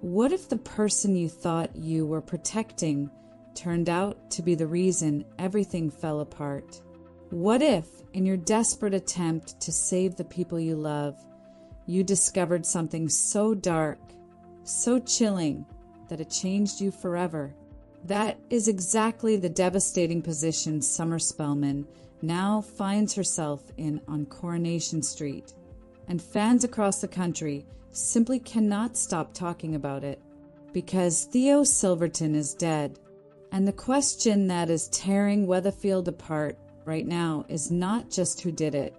What if the person you thought you were protecting turned out to be the reason everything fell apart? What if, in your desperate attempt to save the people you love, you discovered something so dark, so chilling, that it changed you forever? That is exactly the devastating position Summer Spellman now finds herself in on Coronation Street, and fans across the country simply cannot stop talking about it, because Theo Silverton is dead. And the question that is tearing Weatherfield apart right now is not just who did it.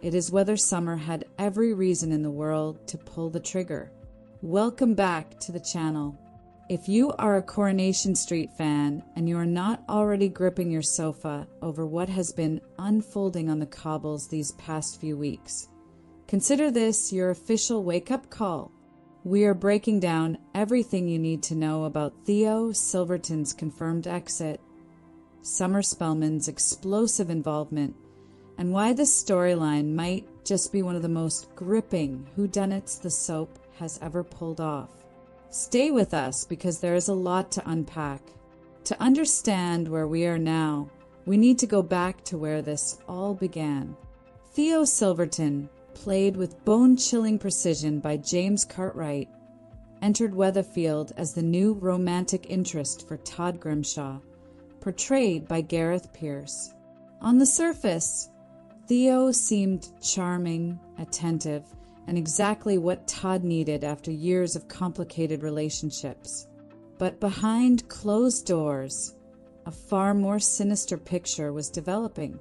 It is whether Summer had every reason in the world to pull the trigger. Welcome back to the channel. If you are a Coronation Street fan and you are not already gripping your sofa over what has been unfolding on the cobbles these past few weeks, consider this your official wake-up call. We are breaking down everything you need to know about Theo Silverton's confirmed exit, Summer Spellman's explosive involvement, and why this storyline might just be one of the most gripping whodunits the soap has ever pulled off. Stay with us because there is a lot to unpack. To understand where we are now, we need to go back to where this all began. Theo Silverton, played with bone-chilling precision by James Cartwright, entered Weatherfield as the new romantic interest for Todd Grimshaw, portrayed by Gareth Pierce. On the surface, Theo seemed charming, attentive, and exactly what Todd needed after years of complicated relationships. But behind closed doors, a far more sinister picture was developing.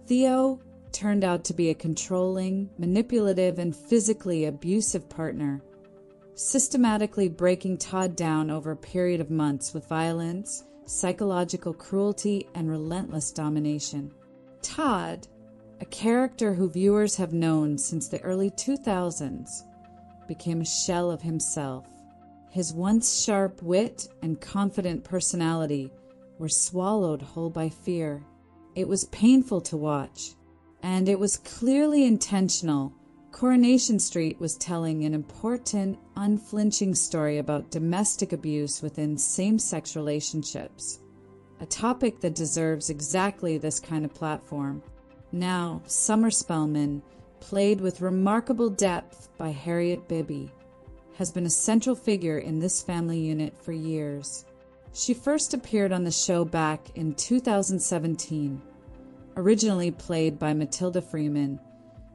Theo turned out to be a controlling, manipulative, and physically abusive partner, systematically breaking Todd down over a period of months with violence, psychological cruelty, and relentless domination. Todd, a character who viewers have known since the early 2000s, became a shell of himself. His once sharp wit and confident personality were swallowed whole by fear. It was painful to watch, and it was clearly intentional. Coronation Street was telling an important, unflinching story about domestic abuse within same-sex relationships, a topic that deserves exactly this kind of platform. Now, Summer Spellman, played with remarkable depth by Harriet Bibby, has been a central figure in this family unit for years. She first appeared on the show back in 2017, originally played by Matilda Freeman,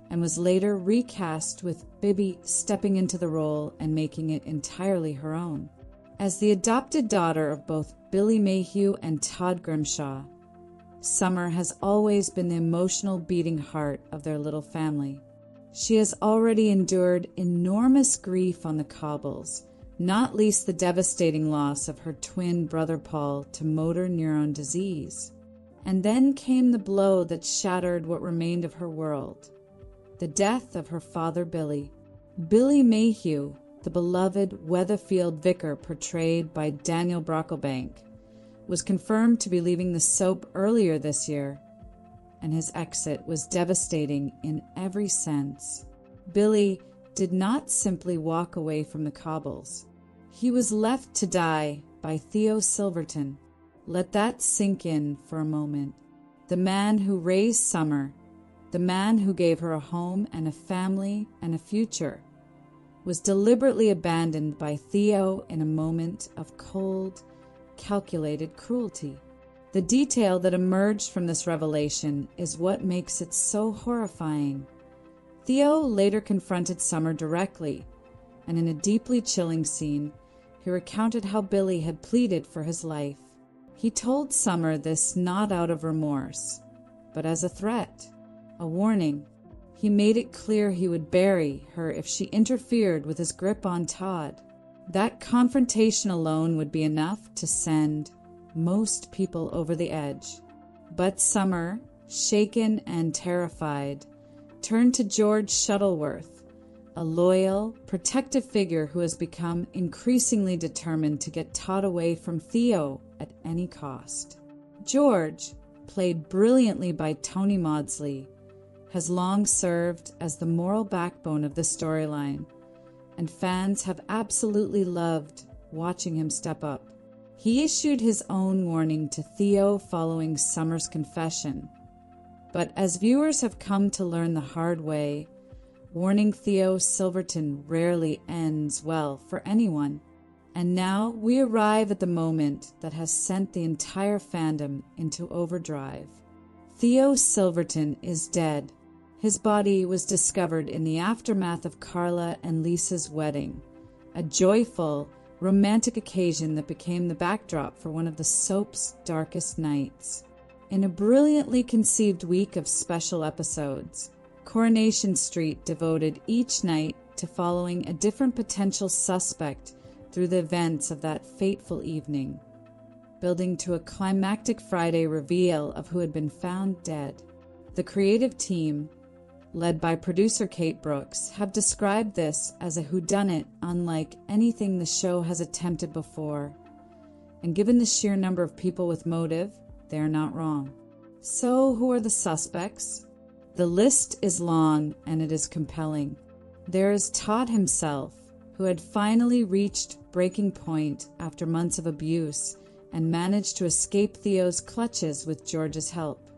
and was later recast with Bibby stepping into the role and making it entirely her own. As the adopted daughter of both Billy Mayhew and Todd Grimshaw, Summer has always been the emotional beating heart of their little family. She has already endured enormous grief on the cobbles, not least the devastating loss of her twin brother Paul to motor neuron disease. And then came the blow that shattered what remained of her world, the death of her father Billy. Billy Mayhew, the beloved Weatherfield vicar portrayed by Daniel Brocklebank, was confirmed to be leaving the soap earlier this year, and his exit was devastating in every sense. Billy did not simply walk away from the cobbles. He was left to die by Theo Silverton. Let that sink in for a moment. The man who raised Summer, the man who gave her a home and a family and a future, was deliberately abandoned by Theo in a moment of cold, calculated cruelty. The detail that emerged from this revelation is what makes it so horrifying. Theo later confronted Summer directly, and in a deeply chilling scene, he recounted how Billy had pleaded for his life. He told Summer this not out of remorse, but as a threat, a warning. He made it clear he would bury her if she interfered with his grip on Todd. That confrontation alone would be enough to send most people over the edge. But Summer, shaken and terrified, turned to George Shuttleworth, a loyal, protective figure who has become increasingly determined to get Todd away from Theo at any cost. George, played brilliantly by Tony Maudsley, has long served as the moral backbone of the storyline, and fans have absolutely loved watching him step up. He issued his own warning to Theo following Summer's confession. But as viewers have come to learn the hard way, warning Theo Silverton rarely ends well for anyone. And now we arrive at the moment that has sent the entire fandom into overdrive. Theo Silverton is dead. His body was discovered in the aftermath of Carla and Lisa's wedding, a joyful, romantic occasion that became the backdrop for one of the soap's darkest nights. In a brilliantly conceived week of special episodes, Coronation Street devoted each night to following a different potential suspect through the events of that fateful evening, building to a climactic Friday reveal of who had been found dead. The creative team, led by producer Kate Brooks, have described this as a whodunit unlike anything the show has attempted before. And given the sheer number of people with motive, they are not wrong. So who are the suspects? The list is long and it is compelling. There is Todd himself, who had finally reached breaking point after months of abuse and managed to escape Theo's clutches with George's help.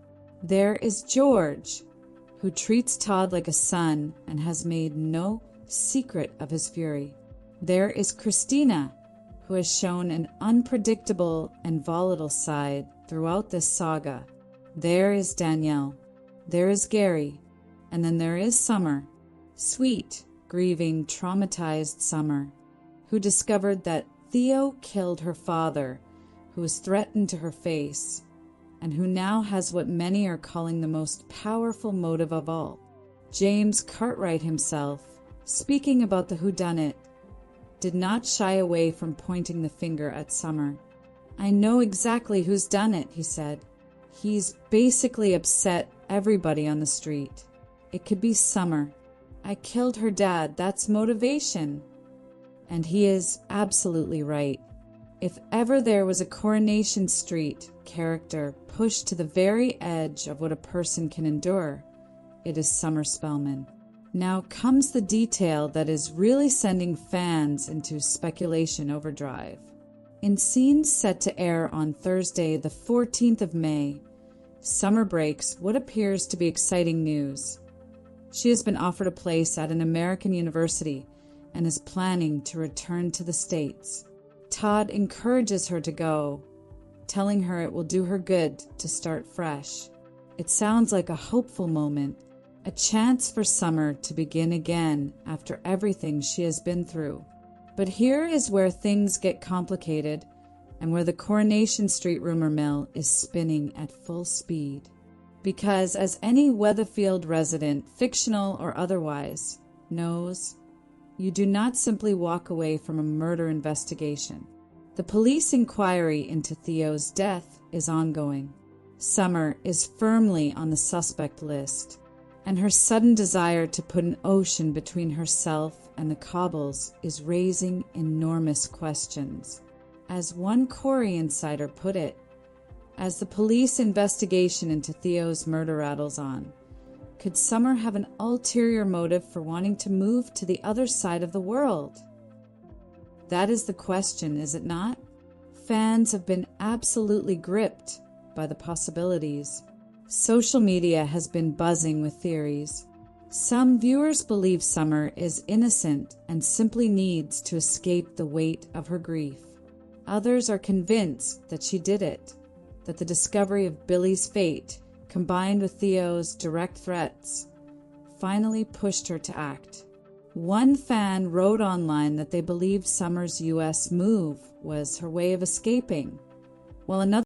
There is George, who treats Todd like a son and has made no secret of his fury. There is Christina, who has shown an unpredictable and volatile side throughout this saga. There is Danielle. There is Gary. And then there is Summer. Sweet, grieving, traumatized Summer, who discovered that Theo killed her father, who was threatened to her face, and who now has what many are calling the most powerful motive of all. James Cartwright himself, speaking about the whodunit, did not shy away from pointing the finger at Summer. "I know exactly who's done it," he said. "He's basically upset everybody on the street. It could be Summer. I killed her dad, that's motivation." And he is absolutely right. If ever there was a Coronation Street character pushed to the very edge of what a person can endure, it is Summer Spellman. Now comes the detail that is really sending fans into speculation overdrive. In scenes set to air on Thursday, the 14th of May, Summer breaks what appears to be exciting news. She has been offered a place at an American university and is planning to return to the States. Todd encourages her to go, telling her it will do her good to start fresh. It sounds like a hopeful moment, a chance for Summer to begin again after everything she has been through. But here is where things get complicated and where the Coronation Street rumor mill is spinning at full speed. Because as any Weatherfield resident, fictional or otherwise, knows, you do not simply walk away from a murder investigation. The police inquiry into Theo's death is ongoing. Summer is firmly on the suspect list, and her sudden desire to put an ocean between herself and the cobbles is raising enormous questions. As one Corey insider put it, as the police investigation into Theo's murder rattles on, could Summer have an ulterior motive for wanting to move to the other side of the world? That is the question, is it not? Fans have been absolutely gripped by the possibilities. Social media has been buzzing with theories. Some viewers believe Summer is innocent and simply needs to escape the weight of her grief. Others are convinced that she did it, that the discovery of Billy's fate, combined with Theo's direct threats, finally pushed her to act. One fan wrote online that they believe Summer's U.S. move was her way of escaping, while another